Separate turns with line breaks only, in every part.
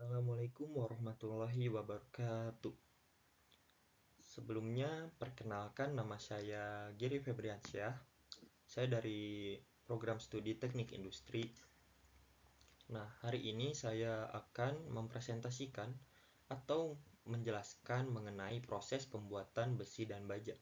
Assalamualaikum warahmatullahi wabarakatuh. Sebelumnya, perkenalkan nama saya Giri Febriansyah. Saya dari program studi Teknik Industri. Nah, hari ini saya akan mempresentasikan atau menjelaskan mengenai proses pembuatan besi dan baja.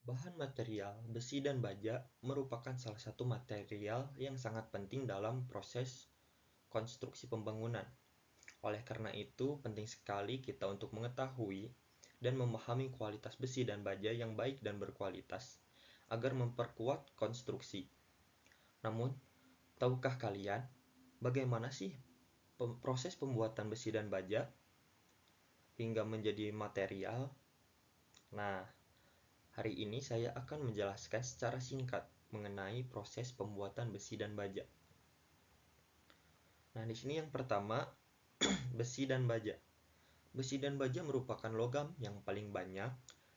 Bahan material besi dan baja merupakan salah satu material yang sangat penting dalam proses konstruksi pembangunan. Oleh karena itu, penting sekali kita untuk mengetahui dan memahami kualitas besi dan baja yang baik dan berkualitas agar memperkuat konstruksi. Namun, tahukah kalian bagaimana sih proses pembuatan besi dan baja hingga menjadi material? Nah, hari ini saya akan menjelaskan secara singkat mengenai proses pembuatan besi dan baja. Nah, di sini yang pertama, besi dan baja. Besi dan baja merupakan logam yang paling banyak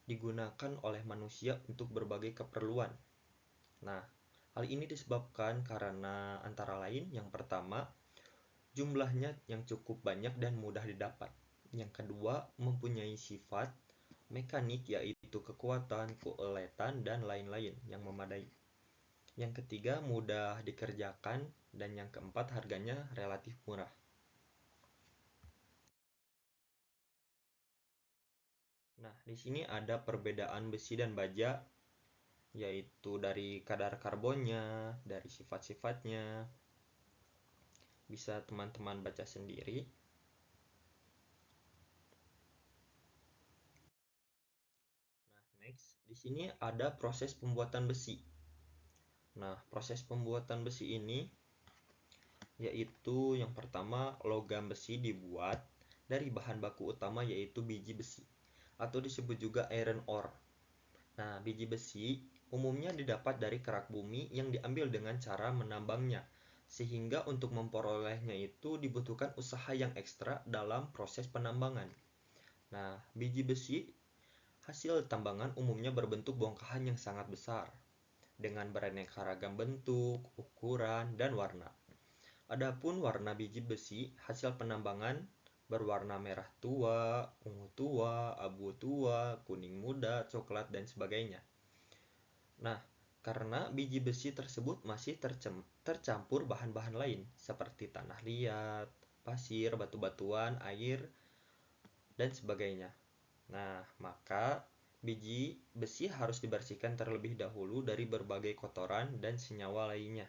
digunakan oleh manusia untuk berbagai keperluan. Nah, hal ini disebabkan karena antara lain yang pertama, jumlahnya yang cukup banyak dan mudah didapat. Yang kedua, mempunyai sifat mekanik yaitu kekuatan, keuletan, dan lain-lain yang memadai. Yang ketiga, mudah dikerjakan, dan yang keempat, harganya relatif murah. Nah, di sini ada perbedaan besi dan baja, yaitu dari kadar karbonnya, dari sifat-sifatnya. Bisa teman-teman baca sendiri. Nah, next, di sini ada proses pembuatan besi. Nah, proses pembuatan besi ini yaitu yang pertama, logam besi dibuat dari bahan baku utama yaitu biji besi atau disebut juga iron ore. Nah, biji besi umumnya didapat dari kerak bumi yang diambil dengan cara menambangnya, sehingga untuk memperolehnya itu dibutuhkan usaha yang ekstra dalam proses penambangan. Nah, biji besi hasil tambangan umumnya berbentuk bongkahan yang sangat besar, dengan beraneka ragam bentuk, ukuran, dan warna. Adapun warna biji besi hasil penambangan berwarna merah tua, ungu tua, abu tua, kuning muda, coklat, dan sebagainya. Nah, karena biji besi tersebut masih tercampur bahan-bahan lain seperti tanah liat, pasir, batu-batuan, air, dan sebagainya. Nah, maka biji besi harus dibersihkan terlebih dahulu dari berbagai kotoran dan senyawa lainnya.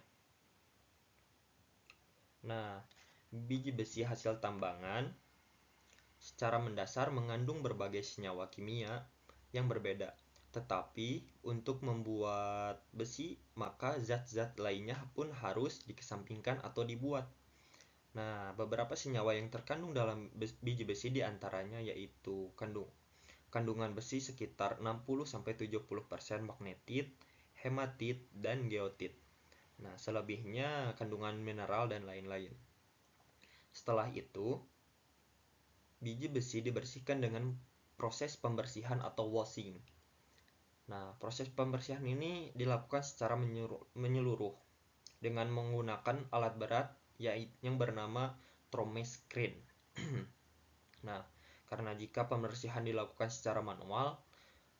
Nah, biji besi hasil tambangan secara mendasar mengandung berbagai senyawa kimia yang berbeda. Tetapi untuk membuat besi, maka zat-zat lainnya pun harus dikesampingkan atau dibuat. Nah, beberapa senyawa yang terkandung dalam biji besi diantaranya yaitu kandungan besi sekitar 60-70% magnetit, hematit, dan geotit. Nah, selebihnya kandungan mineral dan lain-lain. Setelah itu, biji besi dibersihkan dengan proses pembersihan atau washing. Nah, proses pembersihan ini dilakukan secara menyeluruh dengan menggunakan alat berat yang bernama tromescreen. Nah, karena jika pembersihan dilakukan secara manual,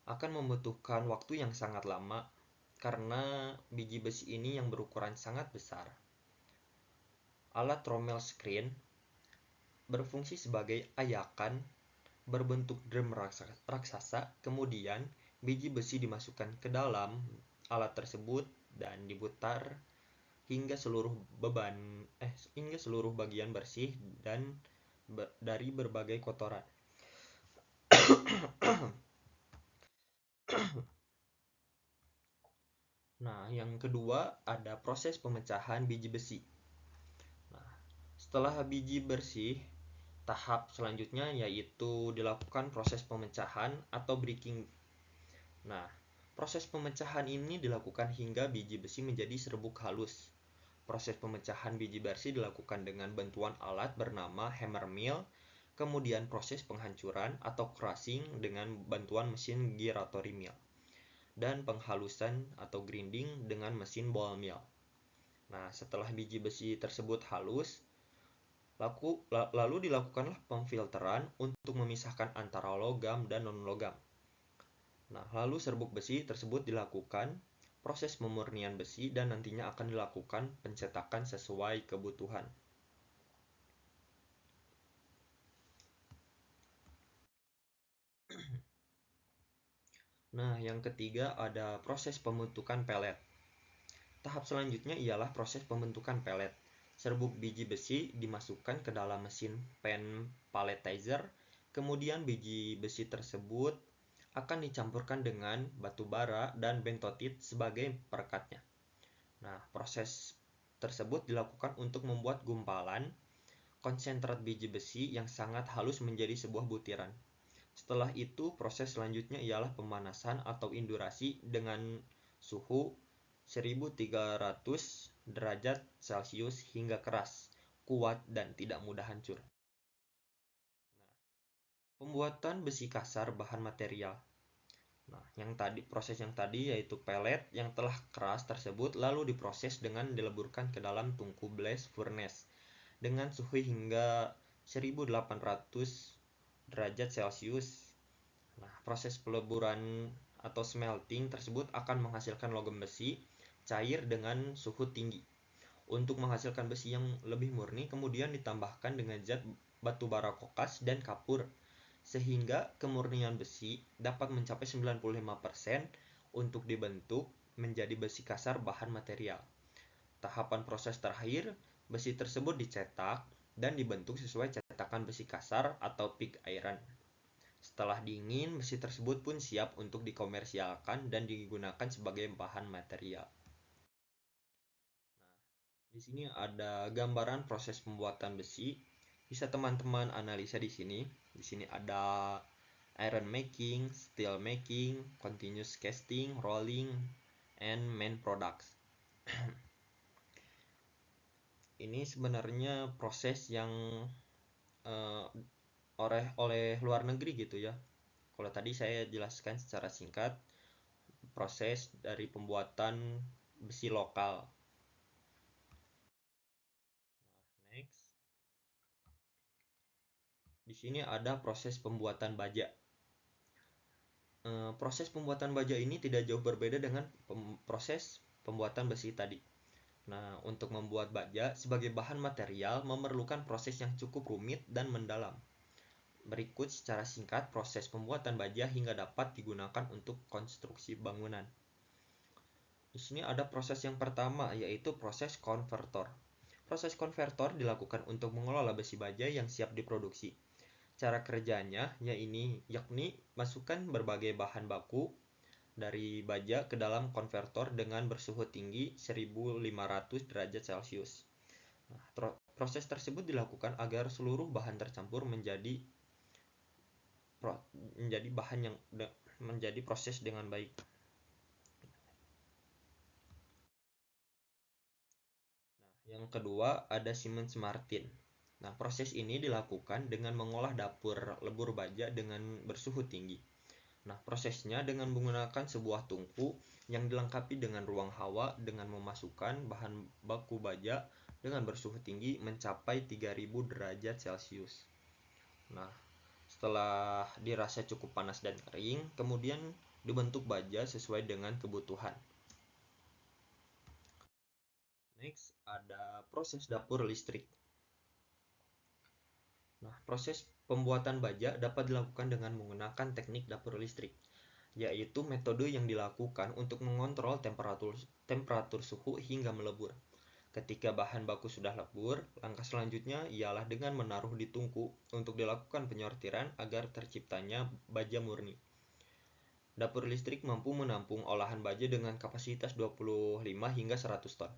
akan membutuhkan waktu yang sangat lama karena biji besi ini yang berukuran sangat besar. Alat trommel screen berfungsi sebagai ayakan berbentuk drum raksasa, kemudian biji besi dimasukkan ke dalam alat tersebut dan diputar hingga seluruh bagian bersih dan dari berbagai kotoran. Nah, yang kedua ada proses pemecahan biji besi. Nah, setelah biji bersih, tahap selanjutnya yaitu dilakukan proses pemecahan atau breaking. Nah, proses pemecahan ini dilakukan hingga biji besi menjadi serbuk halus. Proses pemecahan biji bersih dilakukan dengan bantuan alat bernama hammer mill, kemudian proses penghancuran atau crushing dengan bantuan mesin gyratory mill, dan penghalusan atau grinding dengan mesin ball mill. Nah, setelah biji besi tersebut halus, lalu dilakukanlah pemfilteran untuk memisahkan antara logam dan non-logam. Nah, lalu serbuk besi tersebut dilakukan proses pemurnian besi dan nantinya akan dilakukan pencetakan sesuai kebutuhan. Nah, yang ketiga ada proses pembentukan pelet. Tahap selanjutnya ialah proses pembentukan pelet. Serbuk biji besi dimasukkan ke dalam mesin pen palletizer, kemudian biji besi tersebut akan dicampurkan dengan batu bara dan bentotit sebagai perekatnya. Nah, proses tersebut dilakukan untuk membuat gumpalan konsentrat biji besi yang sangat halus menjadi sebuah butiran. Setelah itu, proses selanjutnya ialah pemanasan atau indurasi dengan suhu 1300 derajat Celcius hingga keras, kuat, dan tidak mudah hancur. Pembuatan besi kasar bahan material. Nah, proses yang tadi yaitu pelet yang telah keras tersebut lalu diproses dengan dileburkan ke dalam tungku blast furnace dengan suhu hingga 1800 derajat Celcius. Nah, proses peleburan atau smelting tersebut akan menghasilkan logam besi cair dengan suhu tinggi. Untuk menghasilkan besi yang lebih murni, kemudian ditambahkan dengan zat batu bara kokas dan kapur, sehingga kemurnian besi dapat mencapai 95% untuk dibentuk menjadi besi kasar bahan material. Tahapan proses terakhir, besi tersebut dicetak dan dibentuk sesuai cetakan besi kasar atau pig iron. Setelah dingin, besi tersebut pun siap untuk dikomersialkan dan digunakan sebagai bahan material. Di sini ada gambaran proses pembuatan besi. Bisa teman-teman analisa di sini. Di sini ada iron making, steel making, continuous casting, rolling, and main products. Ini sebenarnya proses yang uh, oleh luar negeri gitu ya. Kalau tadi saya jelaskan secara singkat proses dari pembuatan besi lokal. Next. Di sini ada proses pembuatan baja. Proses pembuatan baja ini tidak jauh berbeda dengan proses pembuatan besi tadi. Nah, untuk membuat baja sebagai bahan material memerlukan proses yang cukup rumit dan mendalam. Berikut secara singkat proses pembuatan baja hingga dapat digunakan untuk konstruksi bangunan. Di sini ada proses yang pertama, yaitu proses konvertor. Proses konvertor dilakukan untuk mengelola besi baja yang siap diproduksi. Cara kerjanya yakni masukkan berbagai bahan baku dari baja ke dalam konvertor dengan bersuhu tinggi 1500 derajat Celcius. Nah, proses tersebut dilakukan agar seluruh bahan tercampur menjadi proses dengan baik. Yang kedua ada Siemens Martin. Nah, proses ini dilakukan dengan mengolah dapur lebur baja dengan bersuhu tinggi. Nah, prosesnya dengan menggunakan sebuah tungku yang dilengkapi dengan ruang hawa dengan memasukkan bahan baku baja dengan bersuhu tinggi mencapai 3000 derajat Celcius. Nah, setelah dirasa cukup panas dan kering, kemudian dibentuk baja sesuai dengan kebutuhan. Next, ada proses dapur listrik. Nah, proses pembuatan baja dapat dilakukan dengan menggunakan teknik dapur listrik, yaitu metode yang dilakukan untuk mengontrol temperatur suhu hingga melebur. Ketika bahan baku sudah lebur, langkah selanjutnya ialah dengan menaruh di tungku untuk dilakukan penyortiran agar terciptanya baja murni. Dapur listrik mampu menampung olahan baja dengan kapasitas 25 hingga 100 ton.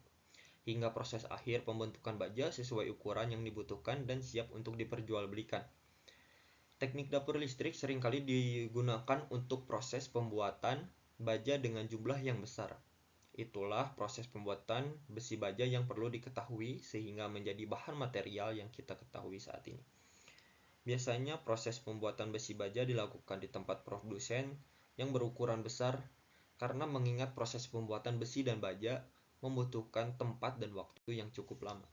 Hingga proses akhir pembentukan baja sesuai ukuran yang dibutuhkan dan siap untuk diperjualbelikan. Teknik dapur listrik seringkali digunakan untuk proses pembuatan baja dengan jumlah yang besar. Itulah proses pembuatan besi baja yang perlu diketahui sehingga menjadi bahan material yang kita ketahui saat ini. Biasanya proses pembuatan besi baja dilakukan di tempat produsen yang berukuran besar karena mengingat proses pembuatan besi dan baja membutuhkan tempat dan waktu yang cukup lama.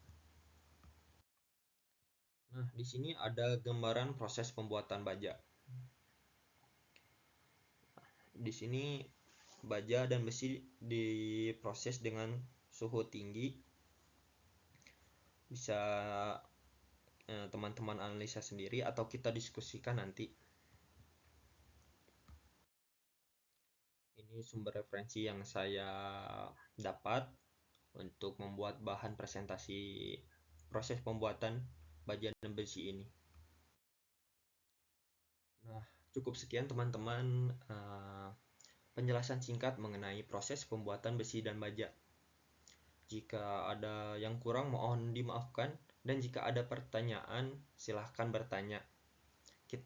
Nah, di sini ada gambaran proses pembuatan baja. Di sini baja dan besi diproses dengan suhu tinggi. Bisa teman-teman analisa sendiri atau kita diskusikan nanti. Ini sumber referensi yang saya dapat untuk membuat bahan presentasi proses pembuatan baja dan besi ini. Nah, cukup sekian teman-teman penjelasan singkat mengenai proses pembuatan besi dan baja. Jika ada yang kurang mohon dimaafkan, dan jika ada pertanyaan silahkan bertanya.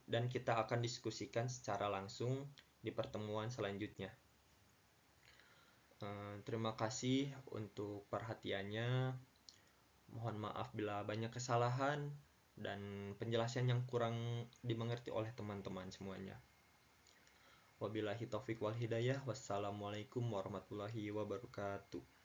Dan kita akan diskusikan secara langsung di pertemuan selanjutnya. Terima kasih untuk perhatiannya. Mohon maaf bila banyak kesalahan dan penjelasan yang kurang dimengerti oleh teman-teman semuanya. Wabillahi taufik wal hidayah. Wassalamualaikum warahmatullahi wabarakatuh.